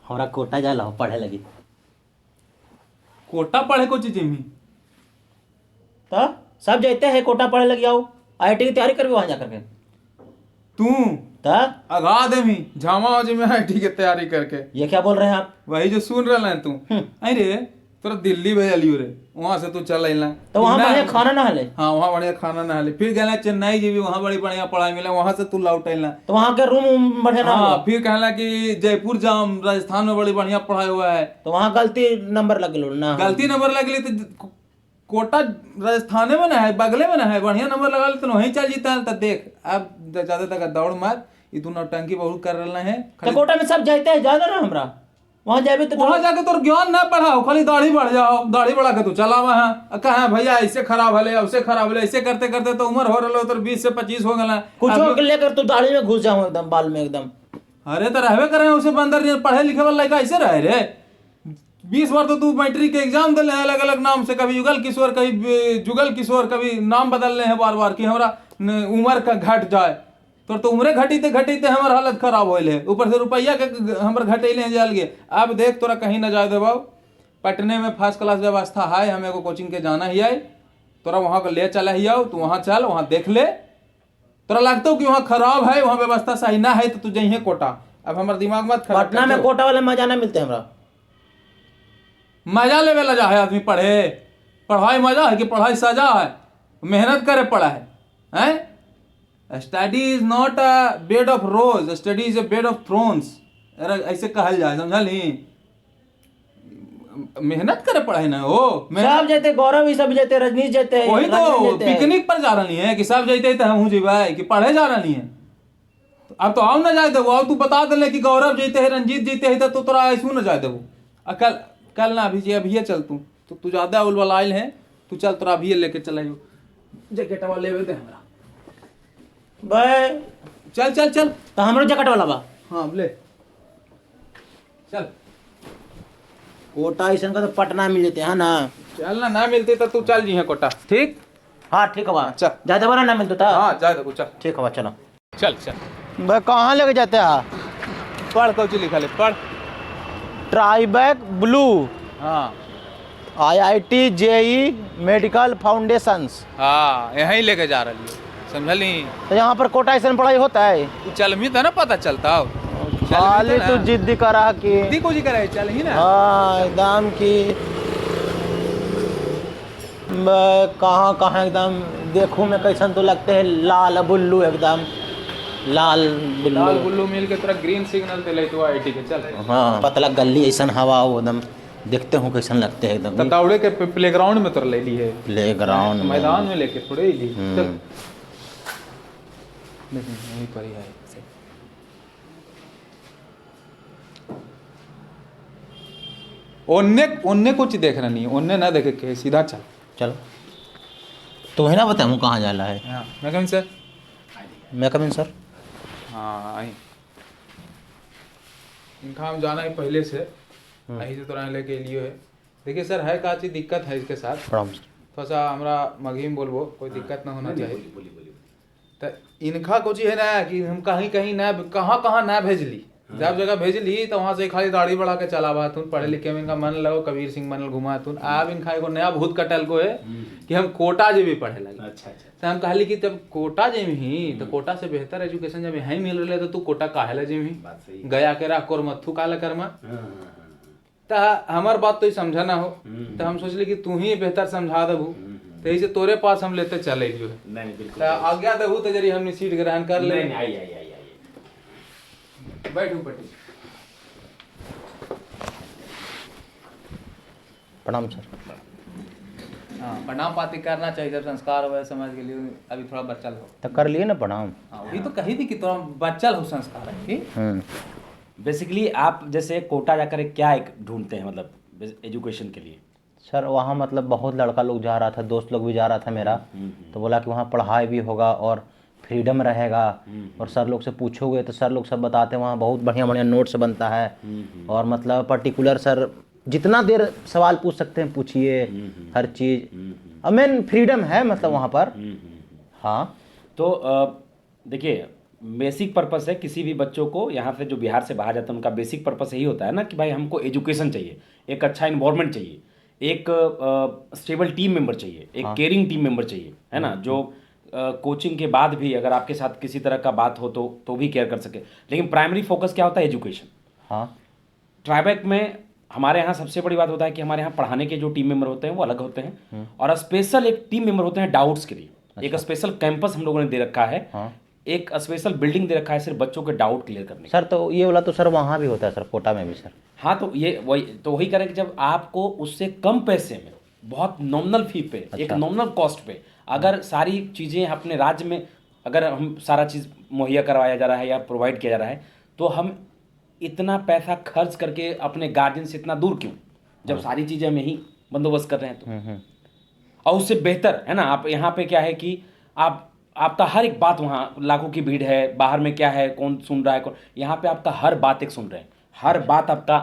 हमरा कोटा जाला पढ़े लगी। कोटा पढ़े को चीज में तो सब जाते हैं कोटा पढ़े लगी, आओ IIT की तैयारी करबे वहां जा करके। तू तो अगा दे मी झामा जी में IT की तैयारी करके। ये क्या बोल रहे हैं आप? वही जो सुन रहा है तू। अरे तोरा दिल्ली भेजलियो रे, वहां से तू चल अइला तो वहां बढ़िया खाना ना हले। हाँ वहाँ बढ़िया खाना ना हले। फिर गया चेन्नई जी भी, वहाँ बड़ी बढ़िया पढ़ाई मिला, वहां से तू लौट अइला। तो वहां के रूम बढ़िया ना हाँ होगा। फिर कहला कि जयपुर जाम, राजस्थान में बड़ी बढ़िया पढ़ाई हुआ है। तो वहां गलती नंबर लग लो ना। गलती नंबर लगली तो कोटा राजस्थान में ना है, बगले में ना है, बढ़िया नंबर लगा ले तो वहीं चल जीता है। तो देख अब ज्यादा तक दौड़ मार, ये तू नौटंकी बहुत कर रहा है। तो कोटा में सब जाते हैं, ज्यादा ना हमरा वहां जाबे तो वहां जाके तोर ज्ञान ना बढ़ाओ, खाली दाढ़ी बढ़ जाओ, दाढ़ी बढ़ा के तू चला वहां कहा भैया ऐसे खराब हले, ऐसे खराब हले, ऐसे करते करते तो उम्र हो रहा तोर 20 से 25 हो गला। कुछ लेकर तू दाढ़ी में घुस जाऊं एकदम बाल में एकदम। अरे तो रहबे करे उसे बंदर पढ़े लिखे वाला लड़का ऐसे रहे रे। 20 बार तो तू मैट्रिक के एग्जाम दिले अलग अलग नाम से, कभी युगल किशोर, कभी जुगल किशोर, कभी नाम बदल रहे हैं बार बार कि हमारा उम्र का घट जाए। तो उम्रे घटीते घटीते हमार हालत खराब होल है, ऊपर से रुपया के हमर घटेले जल गए। अब देख तोरा कहीं न जाए देबो, पटने में फर्स्ट क्लास व्यवस्था है, हमें को कोचिंग के जाना ही है, तोरा वहाँ को ले चला ही आओ, तू वहाँ चल, वहाँ देख ले। तोरा लगता हो कि वहाँ खराब है, वहाँ व्यवस्था सही ना है, तो तू जइहे कोटा। अब हमारे दिमाग मत खराब। पटना में कोटा वाले मजा ना मिलते हमरा। मजा लेवे ला जा है आदमी पढ़े, पढ़ाई मजा है कि पढ़ाई सजा है, मेहनत करे पढ़ा है। Study is not a bed of rose, study is a bed of thrones, ऐसे कहल जाए, समझली। मेहनत करे पढ़ाई ना हो। सब जाते, गौरव ही सब जाते, रजनीश जाते, वही तो पिकनिक पर जा रही है कि सब जाते तो हम जीवा कि पढ़े जा रही है। अब तो आओ ना जाए देवो, आओ तू बता दे कि गौरव जीते है, रंजीत जीते है, तो तोरा ऐसू ना जाए देवो। कल ना अभी चल तू ज्यादा उल वाला आयल है, तू चल तोरा अभी लेके चलाइयो, जैकेट वाले दे हमरा भाई। चल चल चल, तो हमरो जैकेट वाला बा। हाँ ले चल। कोटा ऐसा का तो पटना मिल जाते है ना। चल ना मिलते तो तू चल जी है कोटा, ठीक। हाँ ठीक है बा, चल ज्यादा बड़ा ना मिलता था। हाँ जाए देखो, चल ठीक है बा, चलो चल चल। भाई कहाँ लेके जाते हैं? पढ़ कौची लिखा ले, पढ़। ट्राइबैक ब्लू, हाँ IIT JEE मेडिकल फाउंडेशंस। हाँ यहीं लेके जा रही है, समझली। तो यहाँ पर कोटा ऐसा पढ़ाई होता है? तू चल भी था ना, पता चलता हो। खाली तू जिद्दी करा कि को जी करे, चल ही ना। हाँ एकदम की कहाँ कहाँ एकदम देखूं मैं कैसन तो लगते हैं, लाल बुल्लू एकदम लाल बुल्लू मिल के तेरा ग्रीन सिग्नल पे ले, तो IIT के चल। हाँ पतला गली ऐसा हवा हो एकदम, देखते हूँ कैसन लगते हैं एकदम। दौड़े के प्लेग्राउंड में तो ले ली है, प्लेग्राउंड मैदान में लेके थोड़े ली। चल यहीं पर ही है। ओन्ने कुछ देख रहा नहीं, ओन्ने ना देखे के सीधा चल। चलो तो वही ना बताऊँ कहाँ जाना है। हाँ मैं कमिन सर। मैं कमिन सर। हाँ आई इनका हम जाना है पहले से, यही से तो रहने के लिए है। देखिए सर है का चीज दिक्कत है इसके साथ, थोड़ा सा हमारा मगहीम बोलबो, कोई दिक्कत ना होना चाहिए। तो इनका कुछ है ना कि हम कहीं कहीं ना कहाँ ना भेजली, जब जगह भेजली तो वहाँ से खाली दाढ़ी बढ़ा के चला बा तुम, पढ़े लिखे में इनका मन लगो, कबीर सिंह मनल घुमा तुम। अब इनका एगो नया भूत कटल को है कि हम कोटा जे भी पढ़े लगे। अच्छा तो हम कहली कि जब कोटा जे ही तो कोटा से बेहतर एजुकेशन जब यहीं मिल रहे तो तू कोटा काहे ला जे ही गया के रा कोरमथु काला करमा। तो हमार बात तो समझा ना हो, तो हम सोचली कि तू ही बेहतर समझा देबू, तो इसे तोरे पास हम लेते चले जो है। आज्ञा देबू तो जरी हमने सीट ग्रहण कर ले। बैठू पटी। प्रणाम सर। हाँ प्रणाम पाती करना चाहिए, जब संस्कार हो समाज के लिए। अभी थोड़ा बच्चा हो तो कर लिए ना प्रणाम। हाँ वही तो कही थी कि थोड़ा बच्चा हो संस्कार है कि बेसिकली आप जैसे कोटा जाकर क्या एक ढूंढते हैं, मतलब एजुकेशन के लिए? सर वहाँ मतलब बहुत लड़का लोग जा रहा था, दोस्त लोग भी जा रहा था मेरा, तो बोला कि वहाँ पढ़ाई भी होगा और फ्रीडम रहेगा, और सर लोग से पूछोगे तो सर लोग सब बताते हैं वहाँ बहुत बढ़िया बढ़िया नोट्स बनता है, और मतलब पर्टिकुलर सर जितना देर सवाल पूछ सकते हैं पूछिए, हर चीज़ और मेन फ्रीडम है मतलब वहाँ पर। हाँ तो देखिए बेसिक पर्पस है किसी भी बच्चों को यहाँ से जो बिहार से बाहर जाता है उनका बेसिक पर्पस यही होता है ना कि भाई हमको एजुकेशन चाहिए, एक अच्छा इन्वायरमेंट चाहिए, एक स्टेबल टीम मेंबर चाहिए, एक केयरिंग टीम मेंबर चाहिए, है ना, जो कोचिंग के बाद भी अगर आपके साथ किसी तरह का बात हो तो भी केयर कर सके। लेकिन प्राइमरी फोकस क्या होता है? एजुकेशन। हाँ। ट्राईबैक में हमारे यहाँ सबसे बड़ी बात होता है कि हमारे यहाँ पढ़ाने के जो टीम मेंबर होते हैं वो अलग होते हैं, और स्पेशल एक टीम मेंबर होते हैं डाउट्स के लिए। एक स्पेशल कैंपस हम लोगों ने दे रखा है, एक स्पेशल बिल्डिंग दे रखा है सिर्फ बच्चों के डाउट क्लियर करने। सर तो ये वाला तो सर वहाँ भी होता है सर, कोटा में भी सर। हाँ, तो ये वही करें कि जब आपको उससे कम पैसे में, बहुत नॉमिनल फी पे, एक नॉमिनल कॉस्ट पे अगर सारी चीज़ें अपने राज्य में अगर हम सारा चीज़ मुहैया करवाया जा रहा है या प्रोवाइड किया जा रहा है, तो हम इतना पैसा खर्च करके अपने गार्जियन से इतना दूर क्यों, जब सारी चीज़ें हम यहीं बंदोबस्त कर रहे हैं तो। और उससे बेहतर है ना, आप यहाँ पे क्या है कि आपका हर एक बात, वहाँ लाखों की भीड़ है, बाहर में क्या है, कौन सुन रहा है कौन, यहाँ पे आपका हर बात एक सुन रहे हैं, हर बात आपका,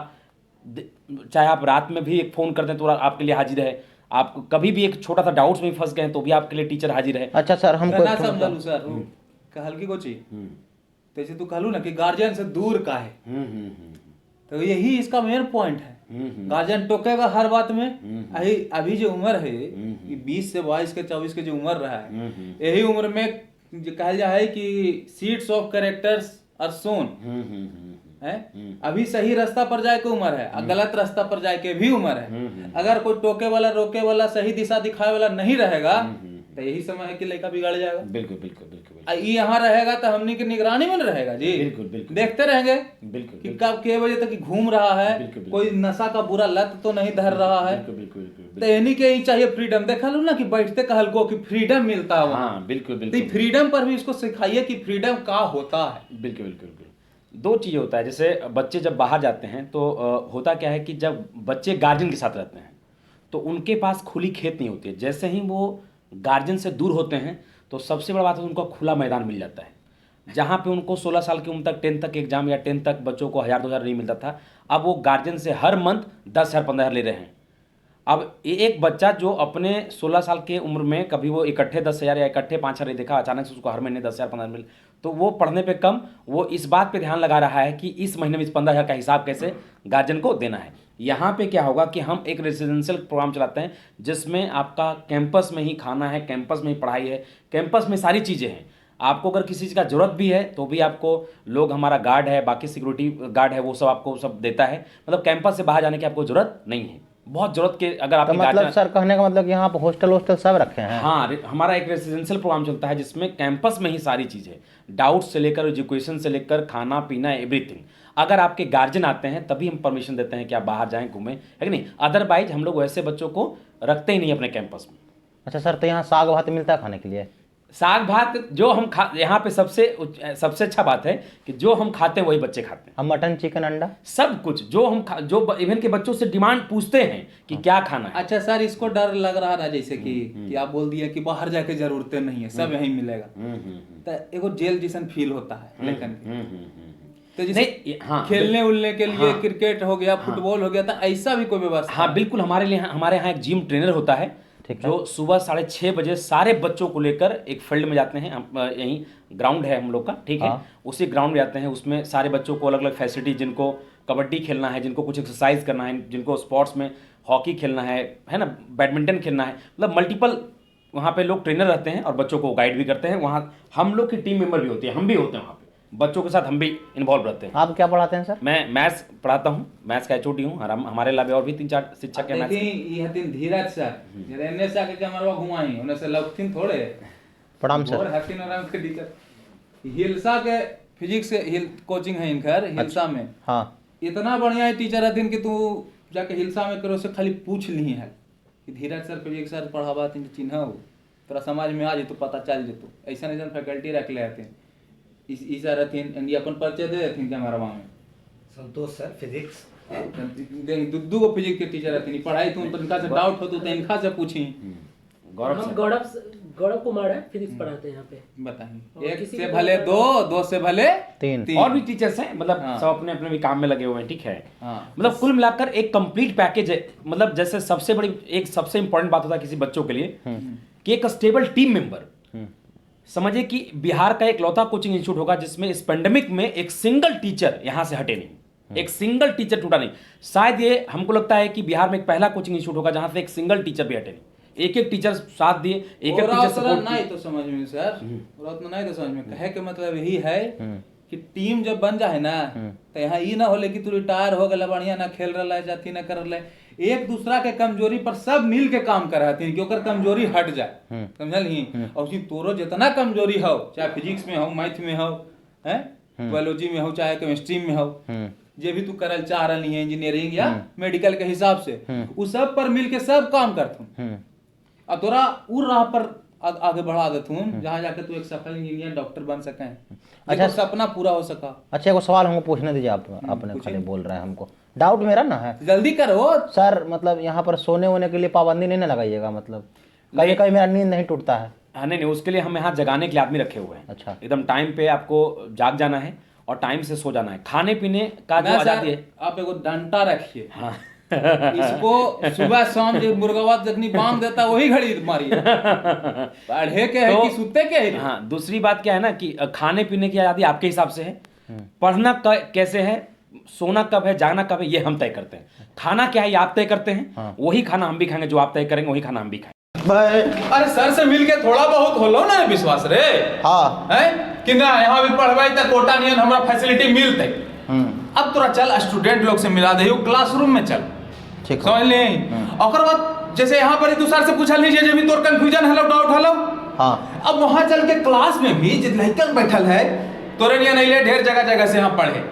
चाहे आप रात में भी एक फ़ोन करते हैं तो आपके लिए हाजिर है, आप कभी भी एक छोटा सा डाउट्स में फंस गए हैं तो भी आपके लिए टीचर हाजिर है। अच्छा सर, हमको समझालू सर कहल की कोची जैसे तू कहलू ना कि गार्जियन से दूर का है, तो यही इसका मेन पॉइंट है। गार्जियन टोकेगा हर बात में। अभी जो उम्र है 20 से 22 के 24 के जो उम्र रहा है, यही उम्र में जो कहल जा है कि सीड्स ऑफ कैरेक्टर्स आर सोन है। अभी सही रास्ता पर जाए के उम्र है, गलत रास्ता पर जाए के भी उम्र है। अगर कोई टोके वाला, रोके वाला, सही दिशा दिखाए वाला नहीं रहेगा तो यही समय है कि लड़का बिगड़ जाएगा। बिल्कुल बिल्कुल बिल्कुल। यहाँ रहेगा तो हमनी की निगरानी में रहेगा जी। बिल्कुल बिल्कुल। देखते देखते रहेंगे बिल्कुल कि कब के बजे तक घूम रहा है, कोई नशा का बुरा लत तो नहीं धर रहा है। बिल्कुल। तो इन्हीं के ही चाहिए फ्रीडम। देखा लो ना कि बैठते कहल को कि फ्रीडम मिलता है वहाँ। हाँ बिल्कुल तो बिल्कुल। फ्रीडम पर भी इसको सिखाइए कि फ्रीडम का होता है। बिल्कुल बिल्कुल बिल्कुल। दो चीज़ें होता है, जैसे बच्चे जब बाहर जाते हैं तो होता क्या है कि जब बच्चे गार्जियन के साथ रहते हैं तो उनके पास खुली खेत नहीं होती है। जैसे ही वो गार्जियन से दूर होते हैं तो सबसे बड़ा बात है उनको खुला मैदान मिल जाता है। जहाँ पे उनको 16 साल की उम्र तक 10 तक एग्जाम या 10 तक बच्चों को 1000-2000 नहीं मिलता था, अब वो गार्जियन से हर मंथ 10,000-15,000 ले रहे हैं। अब एक बच्चा जो अपने 16 साल के उम्र में कभी वो इकट्ठे 10,000 या इकट्ठे 5,000 नहीं देखा, अचानक से उसको हर महीने 10,000-15,000 मिले, तो वो पढ़ने पे कम, वो इस बात पे ध्यान लगा रहा है कि इस महीने में इस 15,000 का हिसाब कैसे गार्जियन को देना है। यहाँ पे क्या होगा कि हम एक रेजिडेंशियल प्रोग्राम चलाते हैं जिसमें आपका कैंपस में ही खाना है, कैंपस में ही पढ़ाई है, कैंपस में सारी चीज़ें हैं। आपको अगर किसी चीज़ का ज़रूरत भी है तो भी आपको लोग, हमारा गार्ड है, बाकी सिक्योरिटी गार्ड है, वो सब आपको सब देता है। मतलब कैंपस से बाहर जाने की आपको ज़रूरत नहीं है। बहुत ज़रूरत के अगर आप तो मतलब सर कहने का मतलब कि यहाँ आप हॉस्टल सब रखे हैं? हाँ, हमारा एक रेजिडेंशियल प्रोग्राम चलता है जिसमें कैंपस में ही सारी चीज़ें, डाउट से लेकर एजुकेशन से लेकर खाना पीना एवरीथिंग। अगर आपके गार्जियन आते हैं तभी हम परमिशन देते हैं कि आप बाहर जाएं, घूमें, है कि नहीं। अदरवाइज हम लोग वैसे बच्चों को रखते ही नहीं अपने कैंपस में। अच्छा सर, तो यहाँ साग भात मिलता है खाने के लिए? साग भात जो हम यहाँ पे सबसे अच्छा बात है कि जो हम खाते हैं वही बच्चे खाते हैं। हम मटन, चिकन, अंडा सब कुछ जो हम जो इवन के बच्चों से डिमांड पूछते हैं कि क्या खाना है। अच्छा सर, इसको डर लग रहा था जैसे कि आप बोल दिया कि बाहर जाके जरूरतें नहीं है, सब यहीं मिलेगा, तो एगो जेल जैसन फील होता है। लेकिन तो जैसे हाँ, खेलने उलने के लिए क्रिकेट हो गया, फुटबॉल हो गया, तो ऐसा भी कोई व्यवस्था? हाँ बिल्कुल, हमारे यहाँ एक जिम ट्रेनर होता है जो सुबह 6:30 बजे सारे बच्चों को लेकर एक फील्ड में जाते हैं। यहीं ग्राउंड है हम लोग का, ठीक है, उसी ग्राउंड में जाते हैं। उसमें सारे बच्चों को अलग अलग फैसिलिटी, जिनको कबड्डी खेलना है, जिनको कुछ एक्सरसाइज करना है, जिनको स्पोर्ट्स में हॉकी खेलना है ना, बैडमिंटन खेलना है, मतलब मल्टीपल वहाँ पे लोग ट्रेनर रहते हैं और बच्चों को गाइड भी करते हैं। वहाँ हम लोग की टीम मेंबर भी होती है, हम भी होते हैं वहाँ पे, बच्चों के साथ हम भी इन्वॉल्व रहते हैं। आप क्या पढ़ाते हैं सर? मैं मैथ्स पढ़ाता हूँ, मैथ्स का HOD हूँ। हमारे अलावा और भी 3-4 शिक्षक हैं मैथ्स। ये हतिन धीरज सर जरे एने से आके कैमरा घुमाई उन्हें से लौटथिन थोड़े प्रणाम सर। और हतिन आराम के टीचर हिलसा के फिजिक्स के कोचिंग है इनकर हिलसा में। हाँ, इतना बढ़िया है टीचर हतिन कि तू जाके हिलसा में करो से खाली पूछ ली है कि धीरज सर फिजिक्स सर पढ़ावा तीन चिन्ह हो तोरा समाज में आ जेतो, पता चल जेतो। ऐसा नहीं फैकल्टी रख ले हतिन इस रहथिन अपन परिचय दे देथिन कैमरा में। संतोष सर फिजिक्स दू गो फिजिक्स के टीचर रहथिन, पढ़ाई तो इनका से डाउट हो तो इनका से पूछी। हम गौरव कुमार है, फिजिक्स पढ़ाते हैं यहाँ पे। बताइए, एक से भले दो से भले तीन और भी टीचर्स हैं, मतलब सब अपने अपने भी काम में लगे हुए हैं, ठीक है। मतलब कुल मिलाकर एक कंप्लीट पैकेज है। मतलब जैसे सबसे इम्पोर्टेंट बात होता है किसी बच्चों के लिए कि एक स्टेबल टीम मेंबर, समझिए कि बिहार का इकलौता कोचिंग इंस्टीट्यूट होगा जिसमें इस पेंडेमिक में एक सिंगल टीचर यहां से हटे नहीं, एक सिंगल टीचर टूटा नहीं। शायद ये हमको लगता है कि बिहार में एक पहला कोचिंग इंस्टीट्यूट होगा जहां से एक सिंगल टीचर भी हटे नहीं, एक एक टीचर साथ दिए, एक एक टीचर सपोर्ट नहीं तो समझ में सर, और उतना नहीं तो समझ में कहे के मतलब यही है कि टीम जब बन जाए ना तो यहाँ ई ना होले कि तू रिटायर हो गया बढ़िया ना खेल रहा है जाती ना कर रहा है, एक दूसरा के कमजोरी पर सब मिल के काम कर रहे हैं कि ओकर कमजोरी हट जाए, समझल ही। और उसी तोरो जितना कमजोरी हो, चाहे फिजिक्स में हो, मैथ में हो, है बायोलॉजी में हो, चाहे केमिस्ट्री में हो, जे भी तू करल चाह रही है इंजीनियरिंग या मेडिकल के हिसाब से, उस सब पर मिल के सब काम करतू। अब तोरा उ राह पर आगे बढ़ा देतू जहाँ जाके तू एक सफल इंजीनियर डॉक्टर बन सके, अच्छा सपना पूरा हो सका। अच्छा एगो सवाल हमको पूछने दीजिए, आप अपने खाली बोल रहे हैं, हमको डाउट मेरा ना है, जल्दी करो सर। मतलब यहाँ पर सोने वोने के लिए पाबंदी नहीं ना लगाइएगा, मतलब कभी कभी मेरा नींद नहीं टूटता है। हाँ नहीं, उसके लिए हम यहाँ जगाने के लिए आदमी रखे हुए हैं। अच्छा, एकदम टाइम पे आपको जाग जाना है और टाइम से सो जाना है। खाने पीने का जो आजादी है, आप एगो डंटा रखिए, हाँ इसको सुबह शाम जो मुर्गावा जखनी बांध देता वही घड़ी मारिए, पढ़े के है कि सुते के है। हाँ, दूसरी बात क्या है ना कि खाने पीने की आजादी आपके हिसाब से है, पढ़ना कैसे है, सोना कब है, जागना कब है, ये हम तय करते हैं। खाना क्या है ये आप तय करते हैं, वही खाना हम भी खाएंगे, जो आप तय करेंगे वही खाना हम भी खाएंगे। अरे सर से मिल के थोड़ा बहुत होलो ना विश्वास रे, हाँ है कि ना यहाँ भी पढ़वाई तो कोटा नियन हमरा फैसिलिटी मिलते। अब तोरा चल स्टूडेंट लोग से मिला दे, क्लासरूम में चल, समझ ले। और बाद जैसे यहाँ पर एक दूसरे से पूछल लीजिए जब भी तोर कंफ्यूजन हलो, डाउट हलो, हाँ अब वहां चल के क्लास में भी जित लड़कन बैठल है तोरे नियन अइले ढेर जगह जगह से यहाँ पढ़े,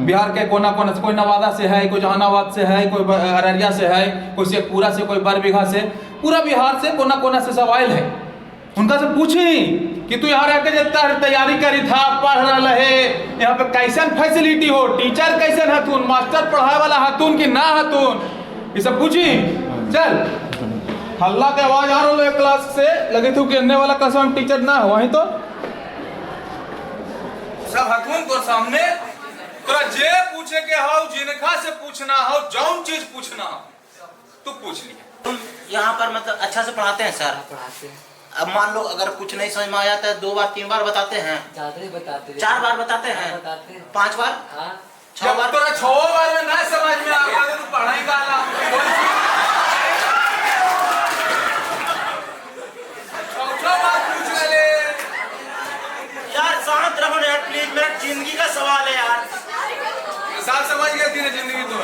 बिहार के कोना कोना से, कोई नवादा से है, कोई जहानाबाद से है, कोई अररिया से है, कोई शेखपुरा से, कोई बरबीघा से, पूरा बिहार से कोना कोना से सब आयल है। उनका से पूछी कि तू यहाँ रहकर जितना तैयारी करी था, पढ़ रहा है, यहाँ पे कैसन फैसिलिटी हो, टीचर कैसन हतून, मास्टर पढ़ाए वाला हतून कि ना हतून, ये सब पूछी। चल हल्ला के आवाज आ रहा है क्लास से, लगे तू कि अन्य वाला क्लास में टीचर ना हो, वहीं तो सब हतून तो सामने तोरा जे पूछे के हो, जिनका से पूछना हो, जौन चीज पूछना हो तू पूछ लिया। यहाँ पर मतलब अच्छा से पढ़ाते हैं सर? पढ़ाते हैं। अब मान लो अगर कुछ नहीं समझ में आया तो 2 बार 3 बार बताते हैं, ज्यादा ही बताते हैं, 4 बार बताते हैं, 5 बार, हाँ 6 बार। तोरा 6 बार में ना समझ में आ गया तो पढ़ाएगा ना, 6 बार पूछ ले यार। शांत रहो यार प्लीज, मेरा जिंदगी का सवाल है यार। साफ समझ गया तेरी जिंदगी तो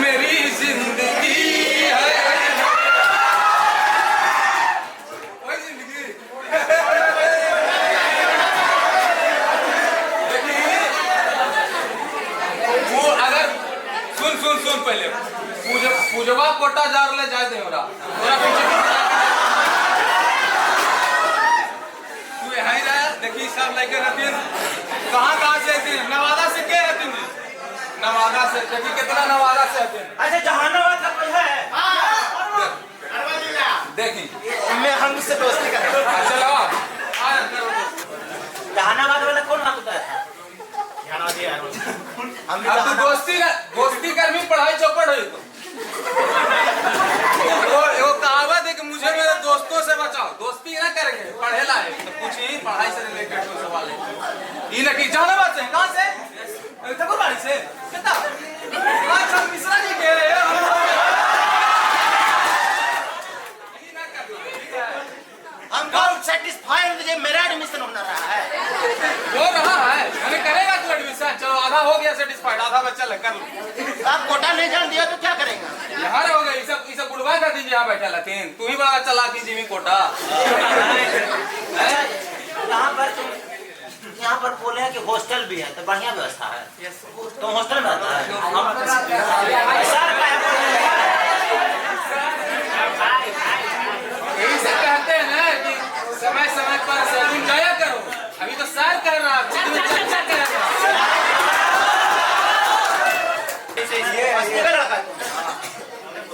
मेरी जिंदगी है वही जिंदगी। वो अगर सुन पहले पूजवा कोटा जा रहे जाए दे हमरा तू यहाँ ही रहा। देखी सब लड़के रहती कहाँ से आती, नवादा से क्या है तुम? नवादा से, देखी कितना नवादा से आते हैं। अच्छा जहानाबाद का कोई है? देखी मैं हम उससे दोस्ती कर रहा हूं। चलो जहानाबाद वाला कौन हाथ उठाया था? हम अब तू दोस्ती कर भी पढ़ाई चौपड़ हुई तो वो कहावत है कि मुझे मेरे दोस्तों से बचाओ, दोस्ती ना करेंगे, पढ़ेला है तो कुछ ही पढ़ाई से रिलेटेड कोई सवाल है। ये लड़की जहानाबाद से, कहाँ से? ठकुरबाड़ी से, कितना? अच्छा मिश्रा जी के हम बहुत सेटिस्फाइड, मुझे मेरा एडमिशन होना रहा है। हो रहा है, मैंने करेगा तू एडमिशन? चलो आधा हो गया सेटिस्फाइड, आधा बच्चा लग कर लो। आप कोटा नहीं जान दिया तो क्या करेंगे? यहाँ हो गया, ये सब बुढ़वा कर दीजिए। यहाँ बैठा लतीन, तू ही बड़ा चला दीजिए भी कोटा। यहाँ पर तुम यहाँ पर बोले हैं कि हॉस्टल भी है तो बढ़िया व्यवस्था है, तो हॉस्टल में रहता है। यही से कहते हैं ना कि समय समय पर सैलून जाया करो। अभी तो सैर कर रहा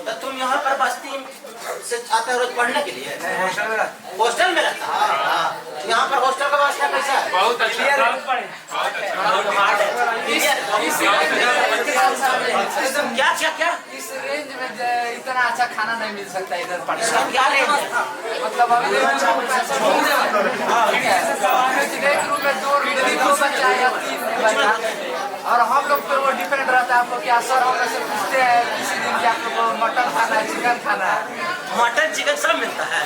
तो तुम यहाँ पर बस्ती से आते हो रोज पढ़ने के लिए? हॉस्टल में रहता है। यहाँ पर हॉस्टल का व्यवस्था कैसा है? बहुत अच्छा, क्या क्या क्या इस रेंज में इतना अच्छा खाना नहीं मिल सकता इधर पटना। क्या रेंज मतलब अभी 1 रुपए 2 बचा या 3 बचा, और हम लोग पे वो डिपेंड रहता है। आपको क्या सर हम से पूछते हैं किसी दिन कि आप लोग को मटन खाना है, चिकन खाना है? मटन चिकन सब मिलता है।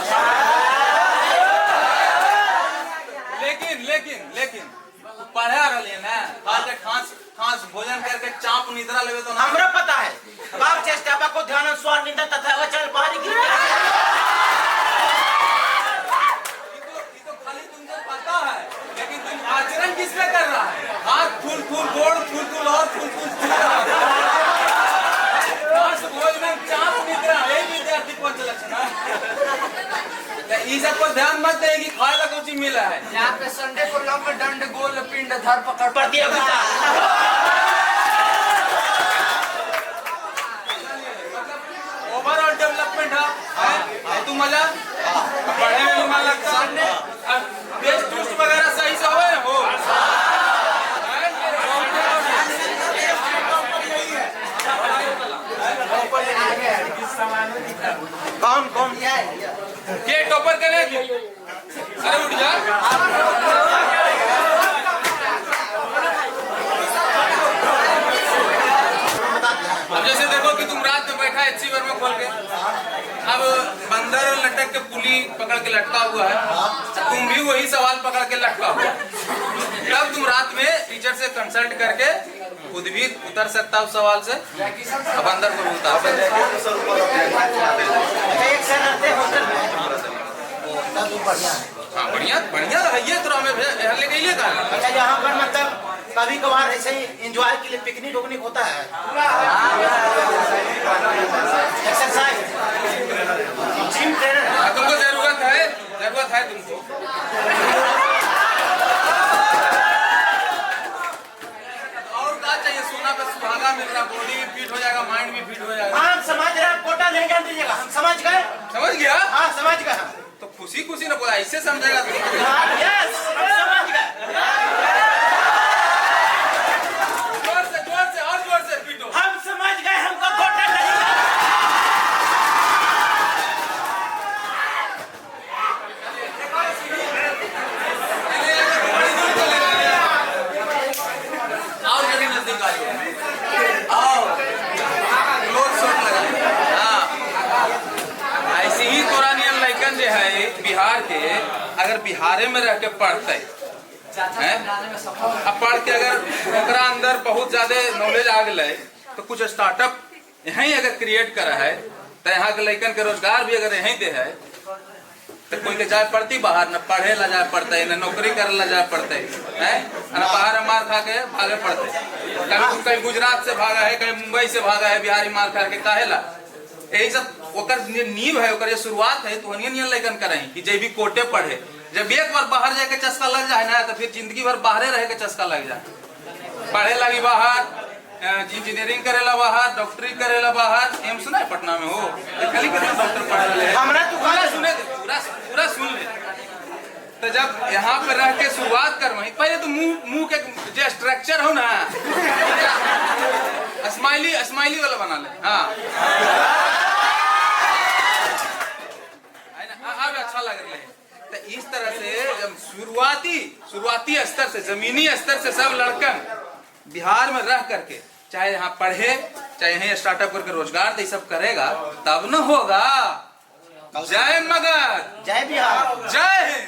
लेकिन लेकिन लेकिन पढ़ा रहे ना खास भोजन करके चाप निद्रा लेवे तो हमरा पता है बाप चेष्टा को ध्यान स्वार निंदा तथा वचन बाहरी गिर ये तो खाली तुमको पता है, लेकिन तुम आचरण किस पे कर रहा है? हाथ फूल फूल गोड़ फूल फूल और फूल फूल भोजन चाप निद्रा यही विद्यार्थी कौन सा लक्षण है? ये सब को ध्यान मत दे कि खाए ला कुछ मिला है। यहाँ पे संडे को लंब दंड गोल पिंड धर पकड़ प्रतियोगिता ओवरऑल डेवलपमेंट है तू मजा पढ़ने में मन लगता है, टेस्ट टूस्ट वगैरह सही से होए हो। कौन कौन के टॉपर के ले अरे उठ जा। अब जैसे देखो कि तुम रात में बैठा है एचसी वर्मा खोल के, अब बंदर लटक के पुली पकड़ के लटका हुआ है, तुम भी वही सवाल पकड़ के लटका हुआ है। तब तुम रात में टीचर से कंसल्ट करके खुद भी उतर सकता हो सवाल से, अब अंदर को उतार सकते। हाँ बढ़िया बढ़िया रहिए तो हमें ले गई का। अच्छा यहाँ पर मतलब कभी कभार ऐसे ही एंजॉय के लिए पिकनिक उकनिक होता है, एक्सरसाइज जिम ट्रेनर तुमको जरूरत है तुमको। और क्या चाहिए? सोना पे सुहागा मिल रहा, बॉडी भी फिट हो जाएगा, माइंड भी फिट हो जाएगा। हम समझ रहे हैं, कोटा नहीं जान दीजिएगा, हम समझ गए। समझ गया? हाँ समझ गए हम। तो खुशी खुशी ना बोला, ऐसे समझेगा तुम। यस समझ गए। जोर से और जोर से पीटो। हम समझ गए, हमको कोटा नहीं और जल्दी नजदीक आ जाओ। आओ क्लोज शॉट लगा। हाँ ऐसे ही तोरा नियम लइकन जो है बिहार के, अगर बिहारे में रह के पढ़ते अब पढ़ के अगर ओकरा अंदर बहुत ज्यादा नॉलेज आ गए तो कुछ स्टार्टअप यहीं अगर क्रिएट करा है तो यहाँ के लइकन के रोजगार भी अगर यहीं दे है तो कोई के जाए पड़ती बाहर, न पढ़े ला जाए पड़ते, न नौकरी करे ला जाए पड़ते है, न बाहर मार खा के भागे पड़ते। कहीं गुजरात से भागा है, कहीं मुंबई से भागा है, बिहारी मार खा के काहे ला। यही सब ओकर नींव है, ओकर शुरुआत है। तो नियन लइकन करें कि जे भी कोटे पढ़े, जब एक बार बाहर जाके चस्का लग जाए ना तो फिर जिंदगी भर बाहरे रहे के चस्का लग जाए। पढ़े लगी बाहर, इंजीनियरिंग करेला बाहर, डॉक्टरी करेला बाहर। एम सुना है पटना में हो खाली कितना डॉक्टर पढ़े हमरा तू पूरा सुने, पूरा सुन ले। तो जब यहाँ पे रह के शुरुआत कर वहीं पहले तो मुंह के जो स्ट्रक्चर हो ना स्माइली वाला बना ले। हाँ अब अच्छा लग रहा है। तो इस तरह से जब शुरुआती स्तर से, जमीनी स्तर से सब लड़कन बिहार में रह करके चाहे यहाँ पढ़े, चाहे यहीं स्टार्टअप करके रोजगार तो सब करेगा तब न होगा। जय मगध, जय बिहार, जय हिंद।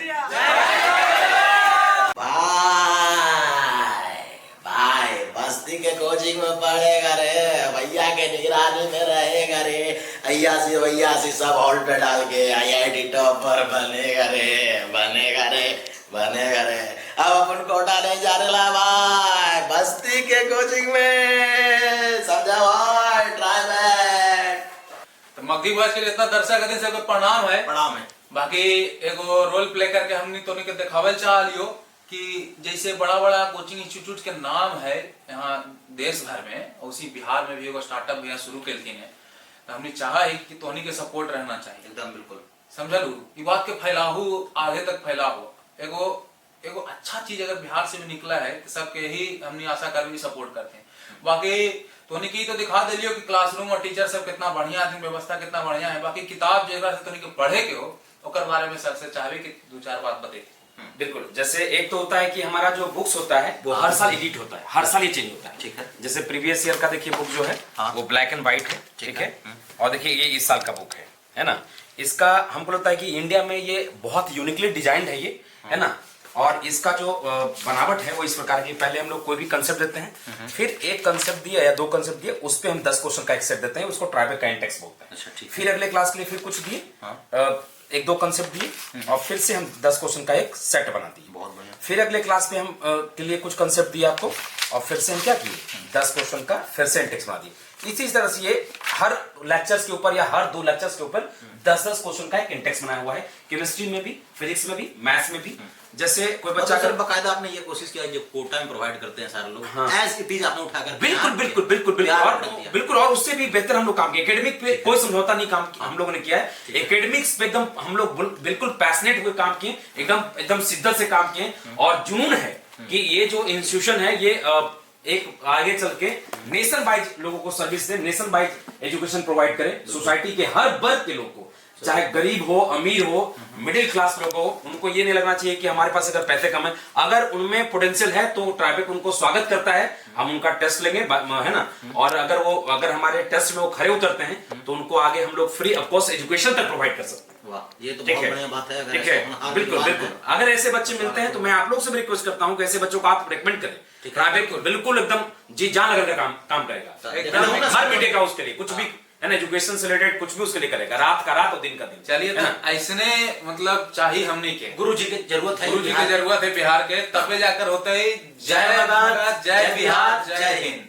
भाई बस्ती के कोचिंग में पढ़ेगा रे, भैया के निगरानी में रहेगा रे, भैया सी सब हॉल पे डाल के IIT टॉपर बनेगा रे। अब अपन कोटा नहीं जा रहा भाई, बस्ती के कोचिंग में समझा भाई, ट्राई बैक। तो मगधी भाषा के जितना दर्शक है से प्रणाम है। बाकी एगो रोल प्ले करके हमने तो के दिखावल चाह लियो कि जैसे बड़ा बड़ा कोचिंग इंस्टीट्यूट के नाम है यहाँ देश भर में, उसी बिहार में भी एगो स्टार्टअप भैया शुरू करती है। तो हमने चाहा है कि तोहनी के सपोर्ट रहना चाहिए। एकदम बिल्कुल समझलू, ये बात के फैलाहू आगे तक फैलाहू। एगो एगो अच्छा चीज अगर बिहार से भी निकला है तो सबके ही हमने आशा कर्मी सपोर्ट करते हैं। बाकी तोनी की तो दिखा दिलियो कि क्लासरूम और टीचर सब कितना बढ़िया है, व्यवस्था कितना बढ़िया है। बाकी किताब जगह से तोनी के पढ़े के हो ओकर बारे में सर से चाहे कि 2-4 बात बते। बिल्कुल, जैसे एक तो होता है कि हमारा जो बुक्स होता है वो हर साल एडिट होता है, हर साल ये चेंज होता है। ठीक है। जैसे प्रीवियस ईयर का देखिए बुक जो है वो ब्लैक एंड व्हाइट है, ठीक है। और देखिए ये इस साल का बुक है ना। इसका हमको लगता है कि इंडिया में ये बहुत यूनिकली डिजाइंड है ये, है ना। और इसका जो बनावट है वो इस प्रकार की, पहले हम लोग कोई भी कंसेप्ट देते हैं, फिर एक कंसेप्ट दिया या 2 कंसेप्ट दिए, उस पे हम 10 क्वेश्चन का एक सेट देते हैं, उसको ट्राइबल काइंटेक्स बोलते हैं। अच्छा, ठीक। फिर अगले क्लास के लिए फिर कुछ दिए, 1-2 कंसेप्ट दिए, और फिर से हम 10 क्वेश्चन का एक सेट बना दिए। बहुत बढ़िया। फिर अगले क्लास में हम के लिए कुछ कंसेप्ट दिया आपको, और फिर से हम क्या किए, 10 क्वेश्चन का फिर से इंटेक्स बना दिए। इसी तरह से ये हर लेक्चर्स के ऊपर या हर 2 लेक्चर्स के ऊपर 10-10 क्वेश्चन का एक इंटेक्स बनाया हुआ है। केमिस्ट्री में भी, फिजिक्स में भी, मैथ्स में भी। जैसे कोई बच्चा अगर बकायदा आपने ये कोशिश किया जो कोटा में प्रोवाइड करते हैं सारे लोग, एज इट इज आपने उठाकर बिल्कुल और उससे भी बेहतर हम लोग काम किए। एकेडमिक पे कोई समझौता नहीं काम हम लोगों ने किया है। एकेडमिक्स पे एकदम हम लोग बिल्कुल पैशनेट हुए काम किए, एकदम शिद्दत से काम किए, और जुनून है कि ये जो इंस्टीट्यूशन है ये एक आगे चल के नेशन वाइज लोगों को सर्विस दे, नेशन वाइज एजुकेशन प्रोवाइड करे, सोसाइटी के हर वर्ग के लोग को, चाहे गरीब हो, अमीर हो, मिडिल क्लास लोग हो, उनको ये नहीं लगना चाहिए कि हमारे पास अगर पैसे कम है, अगर उनमें पोटेंशियल है तो ट्राइबेक उनको स्वागत करता है। हम उनका टेस्ट लेंगे, है ना। और अगर हमारे टेस्ट में वो खरे उतरते हैं तो उनको आगे हम लोग फ्री ऑफ कॉस्ट एजुकेशन तक प्रोवाइड कर सकते हैं। वाह, ये तो बहुत बढ़िया बात है। ठीक है, बिल्कुल। अगर ऐसे बच्चे मिलते हैं तो मैं आप लोग से भी रिक्वेस्ट करता हूँ कि ऐसे बच्चों को आप रिकमेंड करें। ट्राइबेक बिल्कुल एकदम जी जान लगा कर काम करेगा, हर बेटे का उसके लिए कुछ भी है ना, एजुकेशन से रिलेटेड कुछ भी उसके लिए करेगा, रात का रात और दिन का दिन। चलिए, तो ऐसने मतलब चाहिए हमने के गुरु जी की जरूरत है बिहार के, तब जाकर होता है जय भारत, जय बिहार, जय हिंद।